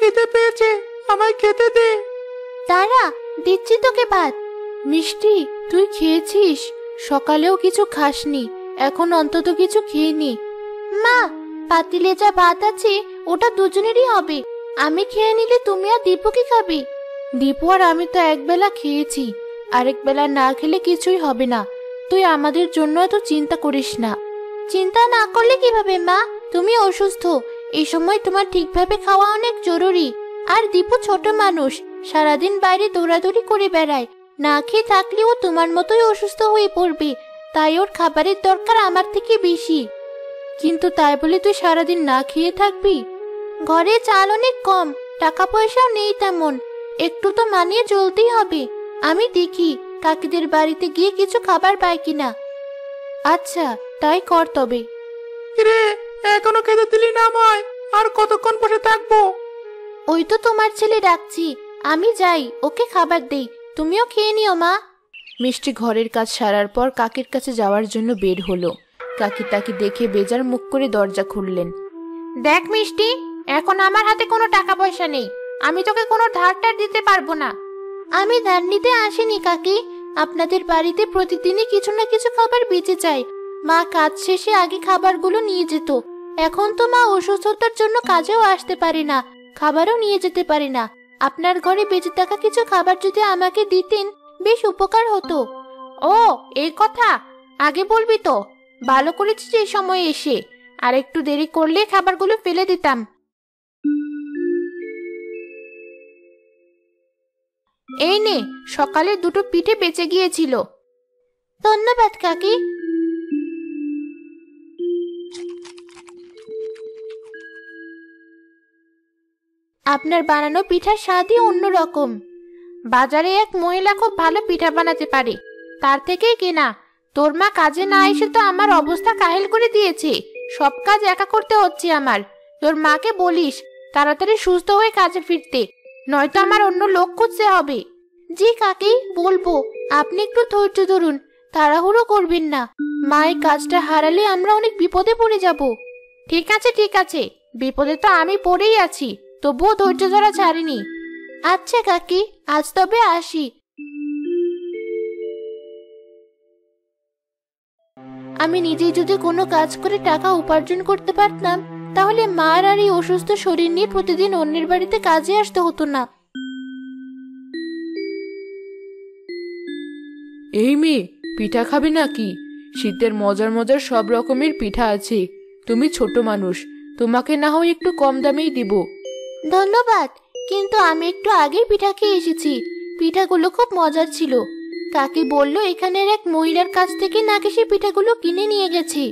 খিদে পেয়েছে, আমায় খেতে দে। দাঁড়া, দিচ্ছি তোকে ভাত। মিষ্টি, তুই খেয়েছিস? সকালেও কিছু খাসনি, এখন অন্তত কিছু খেয়ে নি। মা, পাতিলে যা ভাত আছে ওটা দুজনেরই হবে। আমি খেয়ে নিলে তুমি আর দীপু কি খাবে? দীপু আর আমি তো একবেলা খেয়েছি, আরেক বেলা না খেলে কিছুই হবে না। তুই আমাদের জন্য এত চিন্তা করিস না। চিন্তা না করলে কিভাবে মা? তুমি অসুস্থ, এই সময় তোমার ঠিকভাবে খাওয়া অনেক জরুরি। আর দীপু ছোট মানুষ, সারাদিন বাইরে দৌড়াদৌড়ি করে বেড়ায়, না খেয়ে থাকলেও তোমার মতোই অসুস্থ হয়ে পড়বে। তাই ওর খাবারের দরকার আমার থেকে বেশি। কিন্তু তাই বলে তুই সারাদিন না খেয়ে থাকবি? ঘরে চাল অনেক কম, টাকা পয়সাও নেই তেমন, একটু তো মানিয়ে চলতেই হবে। আমি দেখি কাকিদের বাড়িতে গিয়ে কিছু খাবার পাই কিনা। আচ্ছা, তাই কর তবে। রে, এখনো খেতে দিলি না আমায়? আর কতক্ষণ বসে থাকবো? ওই তো তোমার ছেলে ডাকছি, আমি যাই, ওকে খাবার দেই। তুমিও খেয়ে নিও মা। মিষ্টি ঘরের কাজ সারার পর কাকির কাছে যাওয়ার জন্য বের হলো। কাকি তাকে দেখে বেজার মুখ করে দরজা খুললেন। দেখ মিষ্টি, এখন আমার হাতে কোনো টাকা পয়সা নেই, আমি তোকে কোনো ধার টার দিতে পারবো না। আমি ধার নিতে আসিনি কাকি, আপনাদের বাড়িতে প্রতিদিনই কিছু না কিছু খাবার বেঁচে যায়। মা কাজ শেষে আগে খাবারগুলো নিয়ে যেত, এখন তো মা অসুস্থতার জন্য কাজেও আসতে পারে না, খাবারও নিয়ে যেতে পারে না। আপনার ঘরে বেঁচে থাকা কিছু খাবার যদি আমাকে দিতেন বেশ উপকার হতো। ও, এই কথা আগে বলবি তো। ভালো করেছিস এই সময় এসে, আর একটু দেরি করলে খাবারগুলো ফেলে দিতাম। এই নে, সকালে দুটো পিঠে বেঁচে গিয়েছিল। ধন্যবাদ কাকি। আপনার বানানো পিঠার স্বাদই অন্যরকম। বাজারে এক মহিলা খুব ভালো পিঠা বানাতে পারে, তার থেকেই কেনা। তোর মা কাজে না এসে তো আমার অবস্থা কাহিল করে দিয়েছে, সব কাজ একা করতে হচ্ছে আমার। তোর মাকে বলিস তাড়াতাড়ি সুস্থ হয়ে কাজে ফিরতে, নয়তো আমার অন্য লোক খুঁজতে হবে। জি কাকি, বলবো। আপনি একটু ধৈর্য ধরুন, তাড়াহুড়ো করবেন না। মা এই কাজটা হারালে আমরা অনেক বিপদে পড়ে যাব। ঠিক আছে ঠিক আছে, বিপদে তো আমি পড়েই আছি, তবুও ধৈর্য ধরা ছাড়িনি। আচ্ছা কাকি, আজ তবে আসি। আমি নিজেই যদি কোনো কাজ করে টাকা উপার্জন করতে পারতাম, তাহলে মার আর এই অসুস্থ শরীর নিয়ে প্রতিদিন অন্যের বাড়িতে কাজে আসতে হতো না। এই মেয়ে, পিঠা খাবে নাকি? শীতের মজার মজার সব রকমের পিঠা আছে। তুমি ছোট মানুষ, তোমাকে না হয় একটু কম দামেই দিব। ধন্যবাদ, কিন্তু আমি একটু আগেই পিঠা খেয়ে এসেছি, পিঠাগুলো খুব মজার ছিল। কাকি বলল এখানের এক মহিলার কাছ থেকে নাকি সে পিঠাগুলো কিনে নিয়ে গেছে।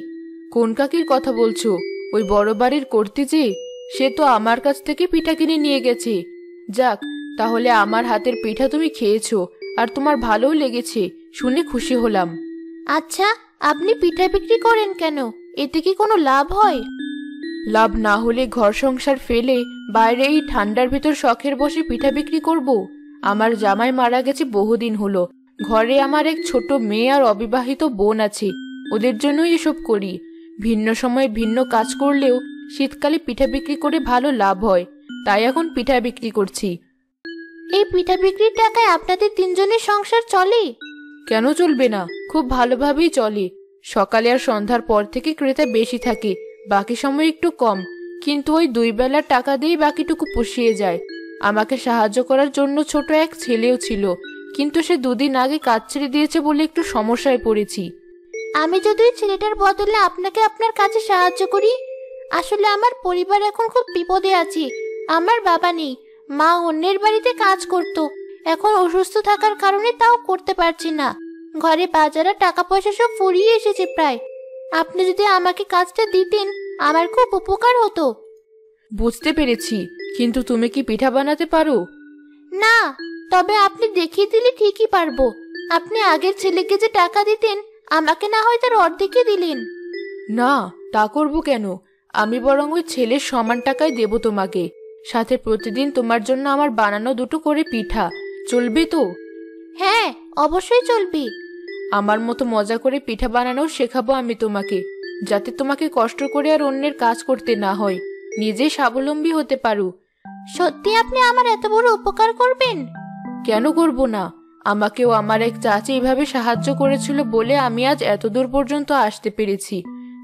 কোন কাকির কথা বলছো? ওই বড় বাড়ির কর্তি যে, সে তো আমার কাছ থেকে পিঠা কিনে নিয়ে গেছে। যাক, তাহলে আমার হাতের পিঠা তুমি খেয়েছো, আর তোমার ভালোও লেগেছে শুনে খুশি হলাম। আচ্ছা, আপনি পিঠা বিক্রি করেন কেন? এতে কি কোনো লাভ হয়? লাভ না হলে ঘর সংসার ফেলে বাইরে এই ঠান্ডার ভেতর শখের বসে পিঠা বিক্রি করব? আমার জামাই মারা গেছে বহুদিন হলো, ঘরে আমার এক ছোট মেয়ে আর অবিবাহিত বোন আছে, ওদের জন্যই এসব করি। ভিন্ন সময়ে ভিন্ন কাজ করলেও শীতকালে পিঠা বিক্রি করে ভালো লাভ হয়, তাই এখন পিঠা বিক্রি করছি। এই পিঠা বিক্রির টাকায় আপনাদের তিনজনের সংসার চলে? কেন চলবে না, খুব ভালোভাবেই চলে। সকালে আর সন্ধ্যার পর থেকে ক্রেতা বেশি থাকে, বাকি সময় একটু কম, কিন্তু ওই 2 বেলার টাকা দিয়েই বাকিটুকু পুষিয়ে যায়। আমাকে সাহায্য করার জন্য ছোট এক ছেলেও ছিল, কিন্তু সে 2 দিন আগে কাজ ছেড়ে দিয়েছে বলে একটু সমস্যায় পড়েছি। আমি যদি ছেলেটার বদলে আপনাকে আপনার কাজে সাহায্য করি? আসলে আমার পরিবার এখন খুব বিপদে আছে। আমার বাবা নেই, মা অন্যের বাড়িতে কাজ করত, এখন অসুস্থ থাকার কারণে তাও করতে পারছি না। ঘরে বাজারে টাকা পয়সা সব ফুরিয়ে এসেছে প্রায়। আপনি যদি আমাকে কাজটা দিতেন আমার খুব উপকার হতো। বুঝতে পেরেছি, কিন্তু তুমি কি পিঠা বানাতে পারো? না, তবে আপনি দেখিয়ে দিলে ঠিকই পারবো। আপনি আগের ছেলেকে যে টাকা দিতেন, আমাকে না হয় তার অর্ধেকই দিলেন। না, তা করব কেন? আমি বরং ওই ছেলের সমান টাকায় দেব তোমাকে, সাথে প্রতিদিন তোমার জন্য আমার বানানো 2টো করে পিঠা। চলবে তো? হ্যাঁ, অবশ্যই চলবে। আমার মতো মজা করে পিঠা বানানো শেখাবো আমি তোমাকে, যাতে তোমাকে কষ্ট করে আর অন্যের কাজ করতে না হয়, নিজে স্বাবলম্বী হতে পারো। সত্যি আপনি আমার এত বড় উপকার করবেন? কেন করব না? আমাকেও আমার এক চাচি এভাবে সাহায্য করেছিল বলে আমি আজ এত দূর পর্যন্ত আসতে পেরেছি।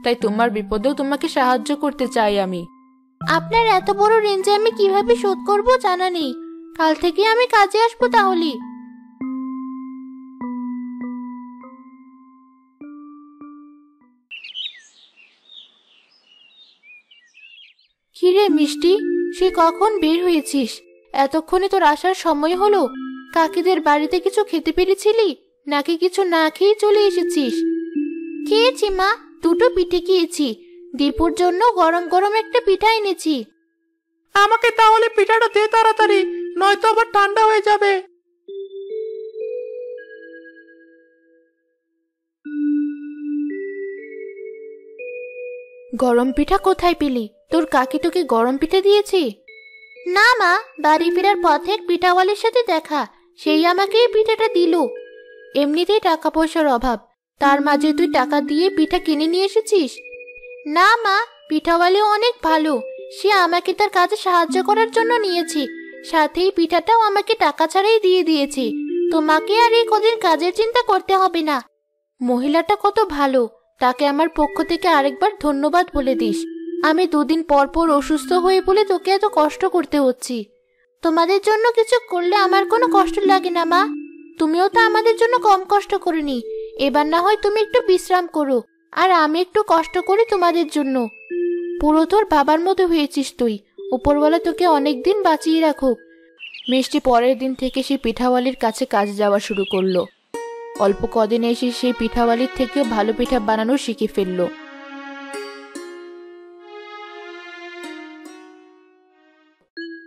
তাই তোমার বিপদেও তোমাকে সাহায্য করতে চাই আমি। আপনার এত বড় ঋণ যে আমি কিভাবে শোধ করব জানা নেই। কাল থেকে আমি কাজে আসবো তাহলে। কিরে মিষ্টি, সে কখন বের হয়েছিস? এতক্ষণে তোর আসার সময় হলো। কাকিদের বাড়িতে কিছু খেতে পেরেছিলি নাকি কিছু না খেয়ে চলে এসেছিস? খেয়েছি মা, দুটো পিঠে খেয়েছি। দীপুর জন্য গরম গরম একটা পিঠা এনেছি। আমাকে তাহলে পিঠাটা দে তাড়াতাড়ি, নয়তো আবার ঠান্ডা হয়ে যাবে। গরম পিঠা কোথায় পেলি? তোর কাকি তোকে গরম পিঠে দিয়েছে? না মা, বাড়ি ফেরার পথে এক পিঠাওয়ালির সাথে দেখা, সেই আমাকে এই পিঠাটা দিল। এমনিতেই টাকা পয়সার অভাব, তার মাঝে তুই টাকা দিয়ে পিঠা কিনে নিয়ে এসেছিস? না মা, পিঠাওয়ালি অনেক ভালো, সে আমাকে তার কাজে সাহায্য করার জন্য নিয়েছে, সাথেই পিঠাটাও আমাকে টাকা ছাড়াই দিয়ে দিয়েছে। তোমাকে আর এই কদিন কাজের চিন্তা করতে হবে না। মহিলাটা কত ভালো, তাকে আমার পক্ষ থেকে আরেকবার ধন্যবাদ বলে দিস। আমি দুদিন পর পর অসুস্থ হয়ে বলে তোকে এত কষ্ট করতে হচ্ছে। তোমাদের জন্য কিছু করলে আমার কোনো কষ্ট লাগে না মা। তুমিও তো আমাদের জন্য কম কষ্ট করনি। এবার না হয় তুমি একটু বিশ্রাম করো, আর আমি একটু কষ্ট করি তোমাদের জন্য। পুরো তোর বাবার মতো হয়েছিস তুই। উপরওয়ালা তোকে অনেক দিন বাঁচিয়ে রাখুক। মিষ্টি পরের দিন থেকে সেই পিঠাওয়ালির কাছে কাজে যাওয়া শুরু করলো। অল্প কদিন এসে সেই পিঠাওয়ালির থেকেও ভালো পিঠা বানানো শিখে ফেললো।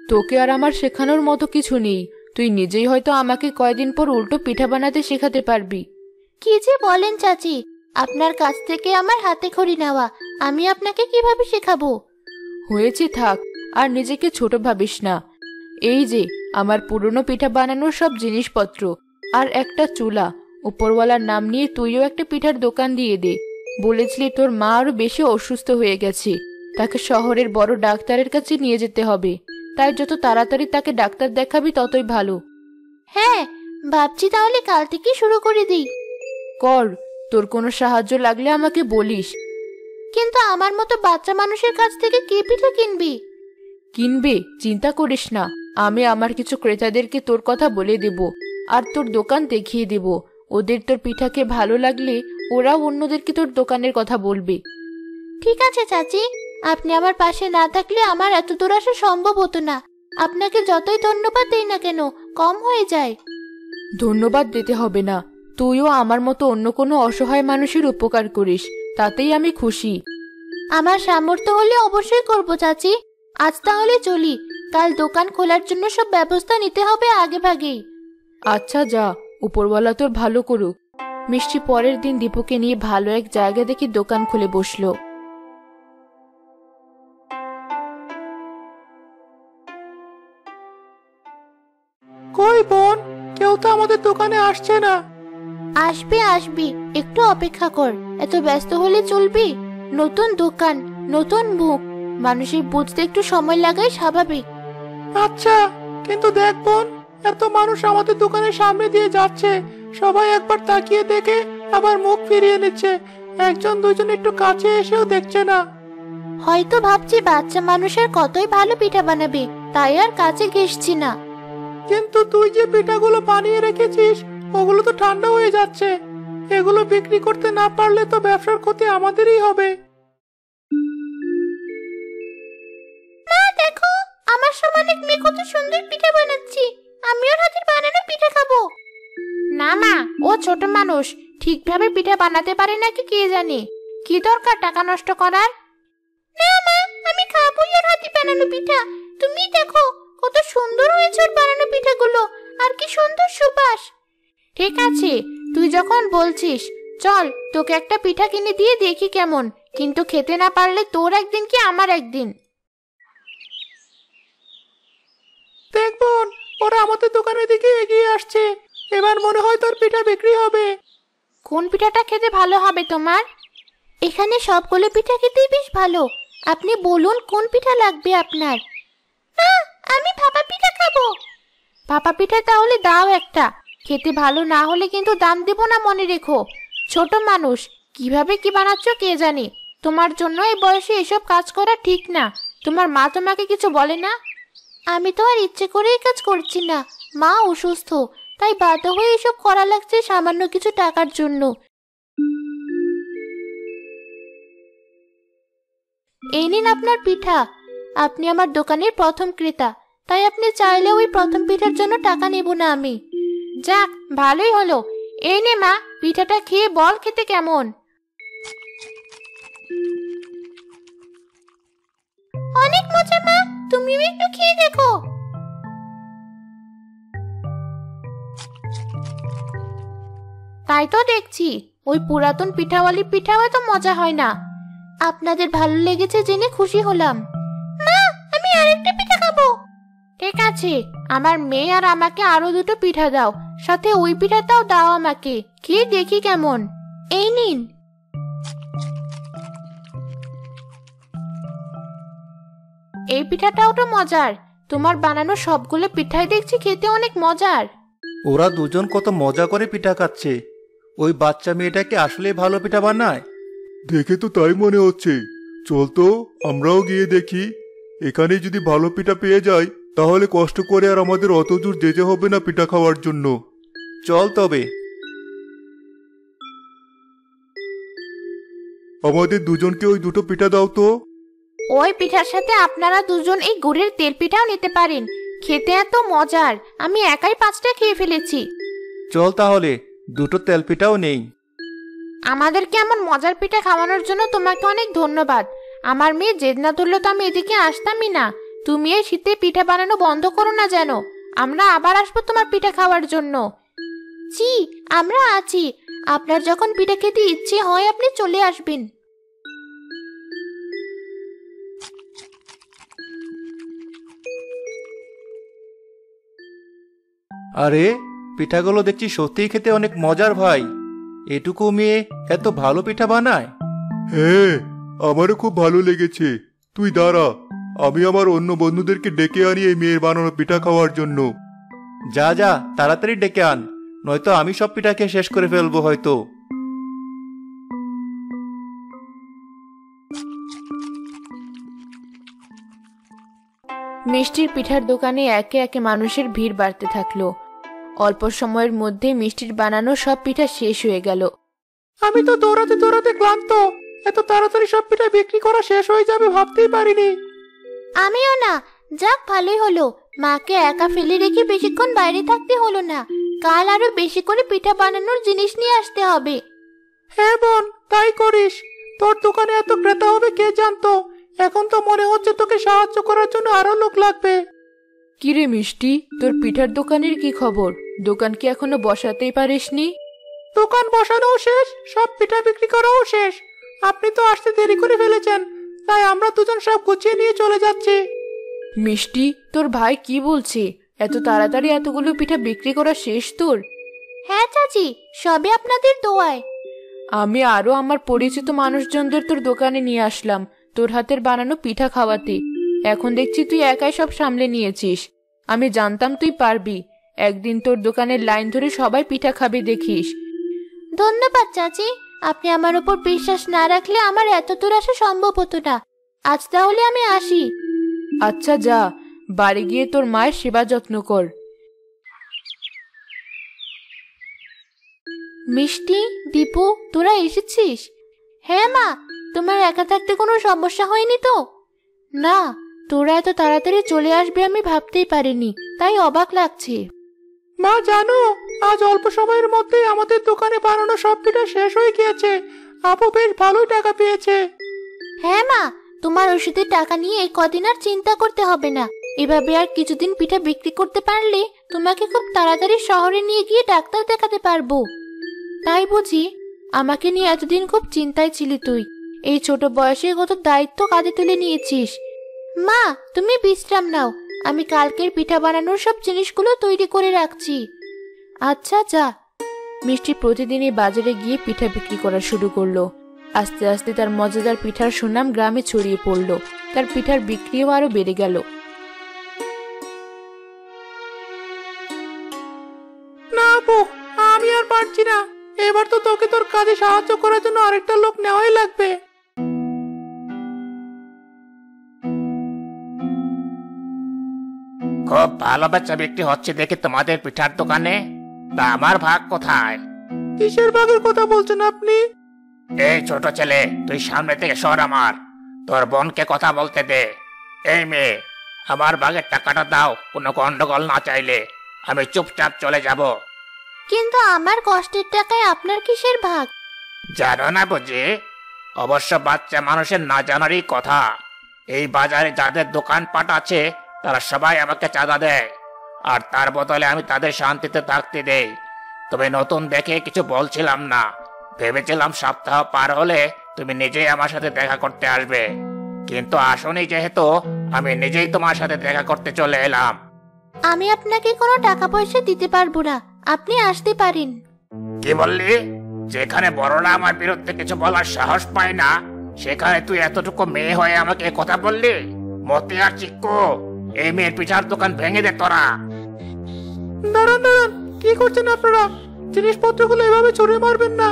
তোকে আর আমার শেখানোর মতো কিছু নেই, তুই নিজেই হয়তো আমাকে কয়দিন পর উল্টো পিঠা বানাতে শেখাতে পারবি। কি যে বলেন চাচি, আপনার কাছ থেকে আমার হাতে খড়ি নেওয়া, আমি আপনাকে কিভাবে শেখাবো? হয়েছে, থাক, আর নিজেকে ছোট ভাবিস না। এই যে আমার পুরনো পিঠা বানানোর সব জিনিসপত্র আর একটা চুলা। উপরওয়ালার নাম নিয়ে তুইও একটা পিঠার দোকান দিয়ে দে। বলেছিলি তোর মা আরো বেশি অসুস্থ হয়ে গেছে, তাকে শহরের বড় ডাক্তারের কাছে নিয়ে যেতে হবে। তাই যত তাড়াতাড়ি তাকে ডাক্তার দেখাবি ততই ভালো। হ্যাঁ, ভাবছি তাহলে কাল থেকে শুরু করে দিই। কর, তোর কোনো সাহায্য লাগলে আমাকে বলিস। কিন্তু আমার মতো বাচ্চা মানুষের কাছ থেকে কে পিঠা কিনবি? কিনবে চিন্তা করিস না, আমি আমার কিছু ক্রেতাদেরকে তোর কথা বলে দেব আর তোর দোকান দেখিয়ে দেব। ওদের তোর পিঠাকে ভালো লাগলে ওরাও অন্যদেরকে তোর দোকানের কথা বলবে। ঠিক আছে চাচি, আপনি আমার পাশে না থাকলে আমার এত দূর আসা সম্ভব হতো না। আপনাকে যতই ধন্যবাদ দেই না কেন কম হয়ে যায়। ধন্যবাদ দিতে হবে না, তুইও আমার মতো অন্য কোনো অসহায় মানুষের উপকার করিস, তাতেই আমি খুশি। আমার সামর্থ্য হলে অবশ্যই করব চাচি। আজ তাহলে চলি, কাল দোকান খোলার জন্য সব ব্যবস্থা নিতে হবে আগে ভাগেই। আচ্ছা যা, উপরওয়ালা তোর ভালো করুক। মিষ্টি পরের দিন দীপুকে নিয়ে ভালো এক জায়গা দেখে দোকান খুলে বসলো। কই বোন, কেউ তো আমাদের দোকানে আসছে না। আসবে আসবি, একটু অপেক্ষা কর। এত ব্যস্ত হলে চলবি? নতুন দোকান, নতুন মুখ, মানুষের বুঝতে একটু সময় লাগাই স্বাভাবিক। আচ্ছা, কিন্তু দেখ বোন, এত মানুষ আমাদের দোকানের সামনে দিয়ে যাচ্ছে, সবাই একবার তাকিয়ে দেখে আবার মুখ ফিরিয়ে নিচ্ছে। একজন দুজন একটু কাছে এসেও দেখছে না। হয়তো ভাবছি বাচ্চা মানুষের কতই ভালো পিঠা বানাবে, তাই আর কাছে ঘেঁষছি না। কিন্তু তুই যে পিঠাগুলো বানিয়ে রেখেছিস ওগুলো তো ঠান্ডা হয়ে যাচ্ছে। এগুলো বিক্রি করতে না পারলে তো ব্যবসার ক্ষতি আমাদেরই হবে। মা দেখো, আমার সমান এক মেয়ে কত সুন্দর পিঠা বানাচ্ছি। আমি ওর হাতের বানানো পিঠা খাবো। না মা, ও ছোট মানুষ, ঠিকভাবে পিঠা বানাতে পারে নাকি কে জানে। কি দরকার টাকা নষ্ট করার? না মা, আমি খাবোই ওর হাতে বানানো পিঠা। তুমি দেখো কত সুন্দর হয়েছে ওর বানানো পিঠাগুলো, আর কি সুন্দর সুবাস। ঠিক আছে, তুই যখন বলছিস, চল তোকে একটা পিঠা কিনে দিয়ে দেখি কেমন, কিন্তু খেতে না পারলে তোর একদিন কি আমার একদিন। দেখ বোন, ওরা আমাদের দোকানের দিকে এগিয়ে আসছে। এবার মনে হয় তোর পিঠা বিক্রি হবে। কোন পিঠাটা খেতে ভালো হবে তোমার? এখানে সবগুলো পিঠা খেতেই বেশ ভালো। আপনি বলুন কোন পিঠা লাগবে আপনার। না, আমি ভাপা পিঠা খাবো। ভাপা পিঠা তাহলে দাও একটা। খেতে ভালো না হলে কিন্তু দাম দেব না, মনে রেখো। ছোট মানুষ, কিভাবে কি বানাচ্ছ কে জানে। তোমার জন্য এই বয়সে এসব কাজ করা ঠিক না। তোমার মা তোমাকে কিছু বলে না? আমি তো আর ইচ্ছে করে এই কাজ করছি না, মা অসুস্থ, তাই বাধ্য হয়ে এসব করা লাগছে সামান্য কিছু টাকার জন্য। এই নিন আপনার পিঠা। আপনি আমার দোকানের প্রথম ক্রেতা, তাই আপনি চাইলে ওই প্রথম পিঠার জন্য টাকা নেব না আমি। যাক, ভালোই হলো। এই নে মা, পিঠাটা খেয়ে বল খেতে কেমন। অনেক মজা মা, তুমিও একটু খেয়ে দেখো। তাই তো দেখছি, ওই পুরাতন পিঠাওয়ালি পিঠাও এত মজা হয় না। আপনাদের ভালো লেগেছে জেনে খুশি হলাম। মা, আমি আরেকটা পিঠা খাবো। ঠিক আছে, আমার মেয়ে আর আমাকে আরো দুটো পিঠা দাও, সাথে ওই পিঠাটাও দাও আমাকে, খেয়ে দেখি কেমন। এই নিন। এই পিঠাটাও তো মজার। তোমার বানানো সবগুলো পিঠাই দেখছি খেতে অনেক মজার। ওরা দুজন কত মজা করে পিঠা খাচ্ছে। ওই বাচ্চা মেয়েটাকে আসলে ভালো পিঠা বানায়। দেখে তো তাই মনে হচ্ছে। চল তো আমরাও গিয়ে দেখি। এখানে যদি ভালো পিঠা পেয়ে যাই তাহলে কষ্ট করে আর আমাদের অত দূর যেতে হবে না পিঠা খাওয়ার জন্য। চল তবে। আমাদের দুজনকে ওই দুটো পিঠা দাও তো। ওই পিঠার সাথে আপনারা দুজন এই গুড়ের তেল পিঠাও নিতে পারেন, খেতে এত মজার। আমি একাই 5টা খেয়ে ফেলেছি। চল তাহলে, দুটো তেল পিঠাও নেই। আমাদেরকে এমন মজার পিঠা খাওয়ানোর জন্য তোমাকে অনেক ধন্যবাদ। আমার মেয়ে জেদ না ধরলে তো আমি এদিকে আসতামই না। তুমি এই শীতে পিঠা বানানো বন্ধ করো না যেন। আমরা আবার আসবো তোমার পিঠা খাওয়ার জন্য। জি, আমরা আছি। আপনার যখন পিঠা খেতে ইচ্ছে হয় আপনি চলে আসবেন। আরে, পিঠাগুলো দেখছি সত্যিই খেতে অনেক মজার ভাই। এটুকু মেয়ে এত ভালো পিঠা বানায়? হ্যাঁ, আমারও খুব ভালো লেগেছে। তুই দাঁড়া, আমি আমার অন্য বন্ধুদেরকে ডেকে আনি এই মেয়ের বানানো পিঠা খাওয়ার জন্য। যা যা, তাড়াতাড়ি ডেকে আন, নয়তো আমি সব পিঠা খেয়ে শেষ করে ফেলবো হয়তো। মিষ্টির পিঠার দোকানে একে একে মানুষের ভিড় বাড়তে থাকলো। অল্প সময়ের মধ্যে মিষ্টির বানানো সব পিঠা শেষ হয়ে গেল। আমি তো দৌড়াতে দৌড়াতে ক্লান্ত। এত তাড়াতাড়ি সব পিঠা বিক্রি করা শেষ হয়ে যাবে ভাবতেই পারিনি। আমিও না। যাক, ভালোই হলো। মাকে একা ফেলে রেখে বেশিক্ষণ বাইরে থাকতে হলো না। কাল আরো বেশি করে পিঠা বানানোর জিনিস নিয়ে আসতে হবে। হ্যাঁ বোন, তাই করিস। তোর দোকানে এত ক্রেতা হবে কে জানতো। এখন তো মনে হচ্ছে তোকে সাহায্য করার জন্য আরো লোক লাগবে। কিরে মিষ্টি, তোর পিঠার দোকানের কি খবর? দোকান কি এখনো বসাতেই পারিসনি? দোকান বসানোও শেষ, সব পিঠা বিক্রি করাও শেষ। আপনি তো আসতে দেরি করে ফেলেছেন, তাই আমরা দুজন সব গুছিয়ে নিয়ে চলে যাচ্ছি। মিষ্টি, তোর ভাই কি বলছে? এত তাড়াতাড়ি এতগুলো পিঠা বিক্রি করা শেষ তোর? হ্যাঁ চাচি, সবে আপনাদের দোয়ায়। আমি আরো আমার পরিচিত মানুষজনদের তোর দোকানে নিয়ে আসলাম তোর হাতের বানানো পিঠা খাওয়াতে। এখন দেখছি তুই একাই সব সামলে নিয়েছিস। আমি জানতাম তুই পারবি। একদিন তোর দোকানের লাইন ধরে সবাই পিঠা খাবে, দেখিস। ধন্যবাদ চাচি। আপনি আমার উপর বিশ্বাস না রাখলে আমার এত দূর আসা সম্ভব হতো না। আজ তাহলে আমি আসি। আচ্ছা যা, বাড়ি গিয়ে তোর মায়ের সেবা যত্ন কর। মিষ্টি, দীপু, তোরা এসেছিস? হ্যাঁ মা, তোমার একা থাকতে কোনো সমস্যা হয়নি তো? না, তোরা এত তাড়াতাড়ি চলে আসবে আমি ভাবতেই পারিনি, তাই অবাক লাগছে। মা জানো, আজ অল্প সময়ের মধ্যেই আমাদের দোকানে বানানো সব পিঠা শেষ হয়ে গিয়েছে। আপু বেশ ভালোই টাকা পেয়েছে। হ্যাঁ মা, তোমার ওষুধের টাকা নিয়ে এই কদিন আর চিন্তা করতে হবে না। এভাবে আর কিছুদিন পিঠা বিক্রি করতে পারলে তোমাকে খুব তাড়াতাড়ি শহরে নিয়ে গিয়ে ডাক্তার দেখাতে পারবো। তাই বুঝি? আমাকে নিয়ে এতদিন খুব চিন্তায় ছিলি তুই। এই ছোট বয়সে কত দায়িত্ব কাঁধে তুলে নিয়েছিস। মা, তুমি বিশ্রাম নাও। আমি কালকের পিঠা বানানোর সব জিনিসগুলো তৈরি করে রাখছি। আচ্ছা যা। মিষ্টি প্রতিদিনই বাজারে গিয়ে পিঠা বিক্রি করা শুরু করলো। আস্তে আস্তে তার মজাদার পিঠার সুনাম গ্রামে ছড়িয়ে পড়লো। তার পিঠার বিক্রিও আরো বেড়ে গেল। আমাকে সাহায্য করার জন্য আরেকটা লোক নেওয়াই লাগবে। খুব ভালো বেচা বিক্রি হচ্ছে দেখি তোমাদের পিঠার দোকানে। তা আমার ভাগ কোথায়? কিসের ভাগের কথা বলছেন আপনি? এই ছোট ছেলে, তুই সামনে থেকে সর আমার। তোর বোনকে কথা বলতে দে। এই মেয়ে, আমার ভাগের টাকাটা দাও। কোনো গন্ডগোল না চাইলে আমি চুপচাপ চলে যাব। কিন্তু আমার কষ্টের টাকায় আপনার কিসের ভাগ? জানো না বুঝি? অবশ্য বাচ্চা মানুষের না জানারই কথা। এই বাজারে যাদের দোকানপাট আছে তারা সবাই আমাকে চাঁদা দেয়, আর তার বদলে আমি তাদের শান্তিতে থাকতে দেই। তবে নতুন দেখে কিছু বলছিলাম না, ভেবেছিলাম সপ্তাহ পার হলে তুমি নিজেই আমার সাথে দেখা করতে আসবে। কিন্তু আসনি যেহেতু, আমি নিজেই তোমার সাথে দেখা করতে চলে এলাম। আমি আপনাকে কোনো টাকা পয়সা দিতে পারবো না, আপনি আসতে পারেন। কি বললি? যেখানে বড়রা আমার বিরুদ্ধে কিছু বলার সাহস পায় না, সেখানে তুই এতটুকু মেয়ে হয়ে আমাকে এ কথা বললি? মতি আর চিক্কু, এই মেয়ের পিঠার দোকান ভেঙে দে তোরা। দাঁড়ান দাঁড়ান, কি করছেন আপনারা? জিনিসপত্রগুলো এভাবে ছড়িয়ে মারবেন না।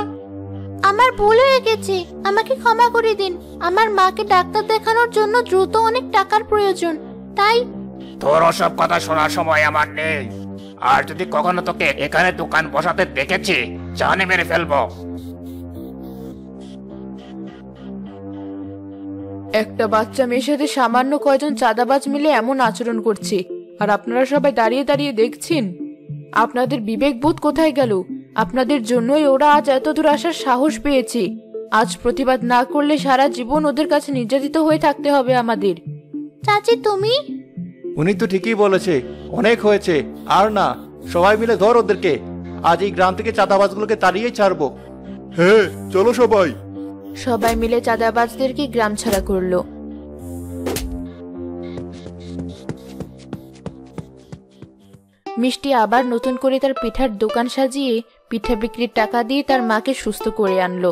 আমার ভুল হয়ে গেছে, আমাকে ক্ষমা করে দিন। আমার মাকে ডাক্তার দেখানোর জন্য দ্রুত অনেক টাকার প্রয়োজন, তাই। তোর ওসব কথা শোনার সময় আমার নেই। আর যদি কখনো তোকে এখানে দোকান বসাতে দেখেছি, জানে মেরে ফেলবো। একটা বাচ্চা মেয়ের সাথে সামান্য কয়জন চাঁদাবাজ মিলে এমন আচরণ করছে, আর আপনারা সবাই দাঁড়িয়ে দাঁড়িয়ে দেখছেন। আপনাদের বিবেক বোধ কোথায় গেল? আপনাদের জন্যই ওরা আজ এত দূর আসার সাহস পেয়েছে। আজ প্রতিবাদ না করলে সারা জীবন ওদের কাছে নির্যাতিত হয়ে থাকতে হবে আমাদের। চাচি তুমি? উনি তো ঠিকই বলেছে, অনেক হয়েছে, আর না। সবাই মিলে ধর ওদেরকে। আজ এই গ্রাম থেকে চাঁদাবাজগুলোকে তাড়িয়েই ছাড়বো। হ্যাঁ, চলো সবাই। সবাই মিলে চাঁদাবাজদেরকে গ্রাম ছাড়া করলো। মিষ্টি আবার নতুন করে তার পিঠার দোকান সাজিয়ে পিঠা বিক্রির টাকা দিয়ে তার মাকে সুস্থ করে আনলো।